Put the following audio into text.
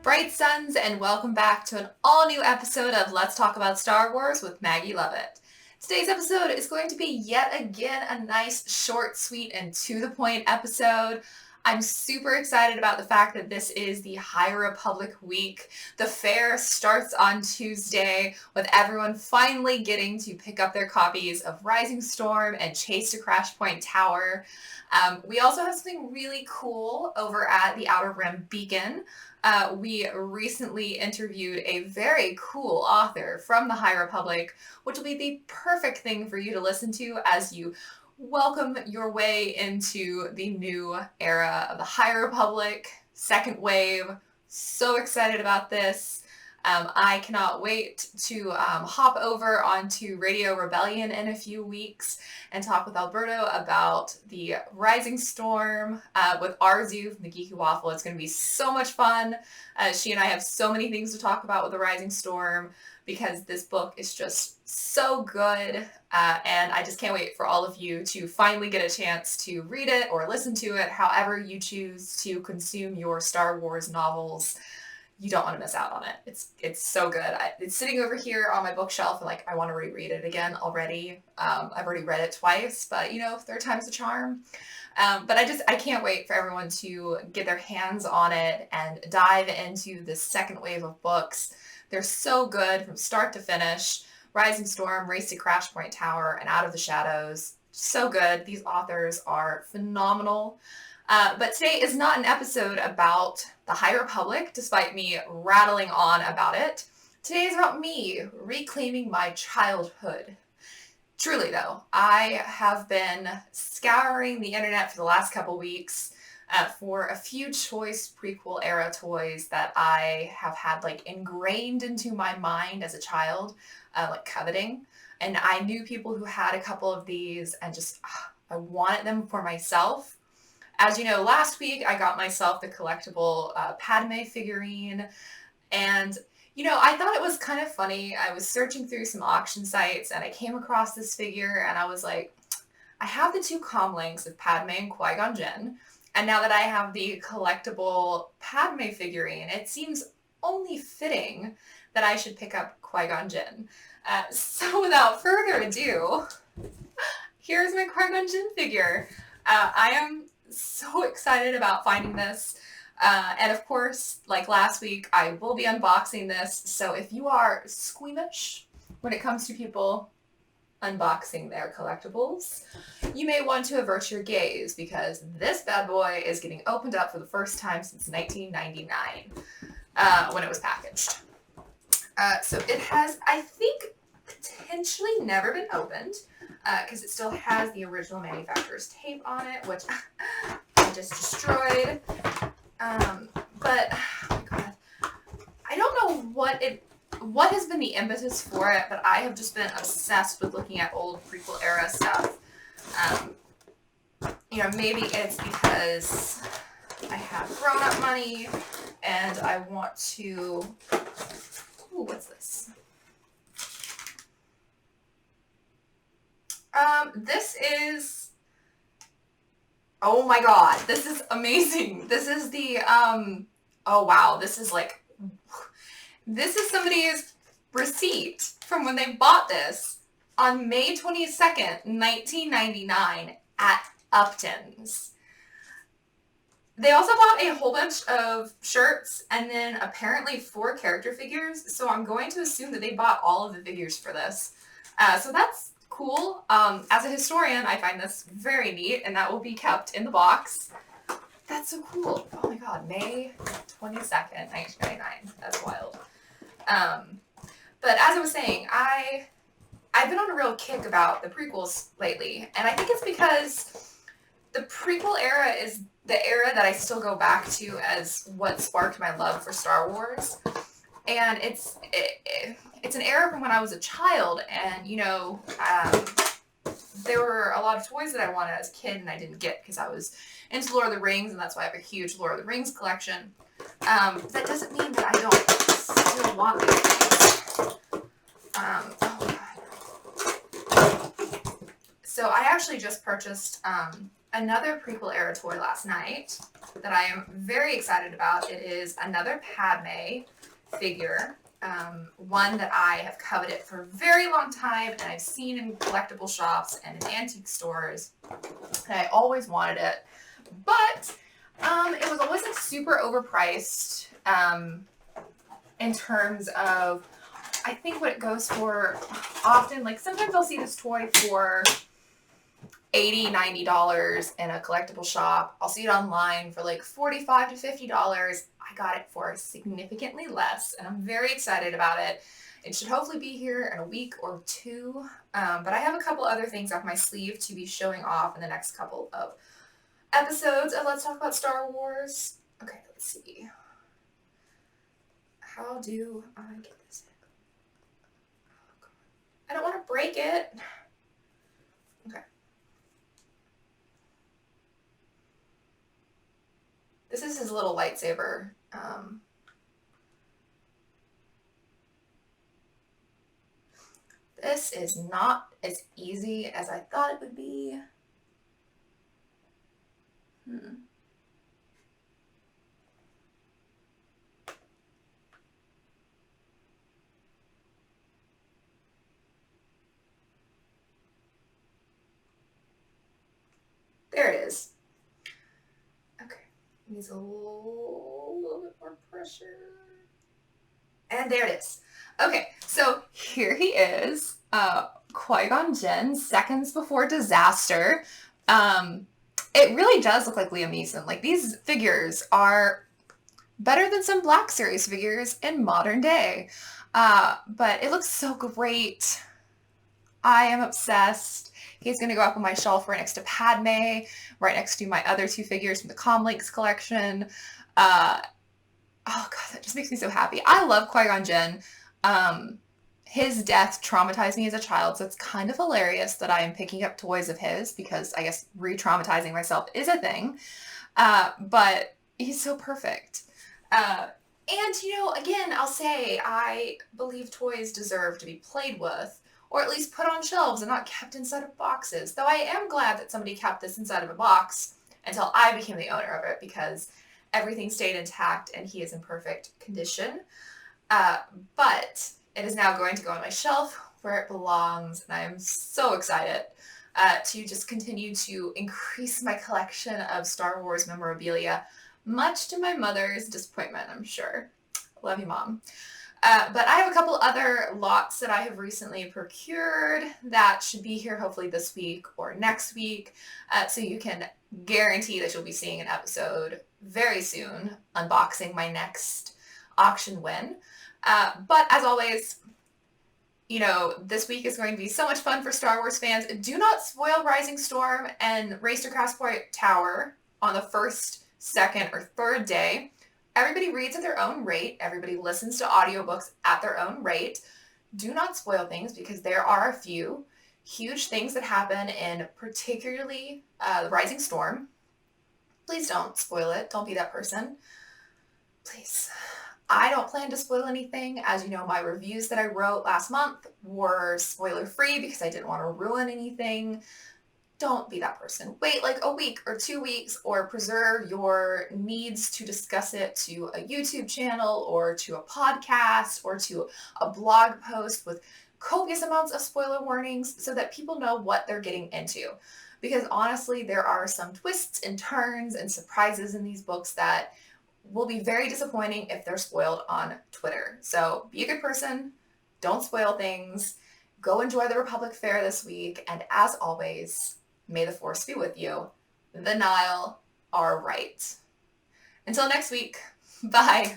Bright suns, and welcome back to an all-new episode of Let's Talk About Star Wars with Maggie Lovett. Today's episode is going to be yet again a nice, short, sweet, and to-the-point episode. I'm super excited about the fact that this is the High Republic week. The fair starts on Tuesday, with everyone finally getting to pick up their copies of Rising Storm and Chase to Crashpoint Tower. We also have something really cool over at the Outer Rim Beacon. We recently interviewed a very cool author from the High Republic, which will be the perfect thing for you to listen to as you welcome your way into the new era of the High Republic, second wave. So excited about this. I cannot wait to hop over onto Radio Rebellion in a few weeks and talk with Alberto about the Rising Storm with Arzu from the Geeky Waffle. It's going to be so much fun. She and I have so many things to talk about with the Rising Storm because this book is just so good. And I just can't wait for all of you to finally get a chance to read it or listen to it, however you choose to consume your Star Wars novels. You don't want to miss out on it. It's so good. It's sitting over here on my bookshelf, and like I want to reread it again already. I've already read it twice, but third time's the charm. But I can't wait for everyone to get their hands on it and dive into this second wave of books. They're so good from start to finish. Rising Storm, Race to Crashpoint Tower, and Out of the Shadows. So good. These authors are phenomenal. But today is not an episode about the High Republic, despite me rattling on about it. Today is about me reclaiming my childhood. Truly, though, I have been scouring the internet for the last couple weeks for a few choice prequel-era toys that I have had ingrained into my mind as a child, coveting. And I knew people who had a couple of these and just, I wanted them for myself. As you know, last week I got myself the collectible Padme figurine, and I thought it was kind of funny. I was searching through some auction sites and I came across this figure and I was like, I have the two comlinks of Padme and Qui-Gon Jinn, and now that I have the collectible Padme figurine, it seems only fitting that I should pick up Qui-Gon Jinn. So without further ado, here's my Qui-Gon Jinn figure. I am so excited about finding this. And of course, like last week, I will be unboxing this. So if you are squeamish when it comes to people unboxing their collectibles, you may want to avert your gaze because this bad boy is getting opened up for the first time since 1999 when it was packaged. So it has, I think, potentially never been opened. Because it still has the original manufacturer's tape on it, which I just destroyed. But oh my god, I don't know what has been the impetus for it, but I have just been obsessed with looking at old prequel era stuff. Maybe it's because I have grown-up money and I want to. Ooh, what's this? This is, oh my god, this is amazing. This is the, oh wow, this is somebody's receipt from when they bought this on May 22nd, 1999 at Upton's. They also bought a whole bunch of shirts and then apparently 4 character figures, so I'm going to assume that they bought all of the figures for this. So that's cool. As a historian, I find this very neat, and that will be kept in the box. That's so cool. Oh my god, May 22nd, 1999. That's wild. But as I was saying, I've been on a real kick about the prequels lately, and I think it's because the prequel era is the era that I still go back to as what sparked my love for Star Wars. And it's an era from when I was a child, and there were a lot of toys that I wanted as a kid and I didn't get because I was into Lord of the Rings, and that's why I have a huge Lord of the Rings collection. That doesn't mean that I don't still want these things. Oh god. So I actually just purchased another prequel era toy last night. that I am very excited about. It is another Padme figure. One that I have coveted for a very long time, and I've seen in collectible shops and in antique stores, and I always wanted it. But it was always like super overpriced in terms of, I think what it goes for often, like sometimes I'll see this toy for $80, $90 in a collectible shop. I'll see it online for like $45 to $50. I got it for significantly less, and I'm very excited about it. It should hopefully be here in a week or two, but I have a couple other things up my sleeve to be showing off in the next couple of episodes of Let's Talk About Star Wars. Okay, let's see. How do I get this in? Oh, God. I don't want to break it. Okay. This is his little lightsaber. This is not as easy as I thought it would be. There it is. Okay, needs a little bit more pressure. And there it is. Okay, so here he is, Qui-Gon Jinn, seconds before disaster. It really does look like Liam Neeson. Like, these figures are better than some Black Series figures in modern day. But it looks so great. I am obsessed. He's going to go up on my shelf right next to Padme, right next to my other two figures from the Comlinks collection. Oh, God, that just makes me so happy. I love Qui-Gon Jinn. His death traumatized me as a child, so it's kind of hilarious that I am picking up toys of his because I guess re-traumatizing myself is a thing. But he's so perfect. And, you know, again, I'll say I believe toys deserve to be played with, or at least put on shelves and not kept inside of boxes. Though I am glad that somebody kept this inside of a box until I became the owner of it, because everything stayed intact and he is in perfect condition. But it is now going to go on my shelf where it belongs, and I am so excited to just continue to increase my collection of Star Wars memorabilia, much to my mother's disappointment, I'm sure. Love you, Mom. But I have a couple other lots that I have recently procured that should be here hopefully this week or next week, so you can guarantee that you'll be seeing an episode very soon unboxing my next auction win. But as always, you know, this week is going to be so much fun for Star Wars fans. Do not spoil Rising Storm and Race to Crashpoint Tower on the first, second, or third day. Everybody reads at their own rate. Everybody listens to audiobooks at their own rate. Do not spoil things, because there are a few huge things that happen in particularly the Rising Storm. Please don't spoil it. Don't be that person. Please. I don't plan to spoil anything. As you know, my reviews that I wrote last month were spoiler-free because I didn't want to ruin anything. Don't be that person. Wait like a week or 2 weeks, or preserve your needs to discuss it to a YouTube channel or to a podcast or to a blog post with copious amounts of spoiler warnings so that people know what they're getting into. Because honestly, there are some twists and turns and surprises in these books that will be very disappointing if they're spoiled on Twitter. So be a good person. Don't spoil things. Go enjoy the Republic Fair this week. And as always, may the Force be with you. The Nile are right. Until next week, bye.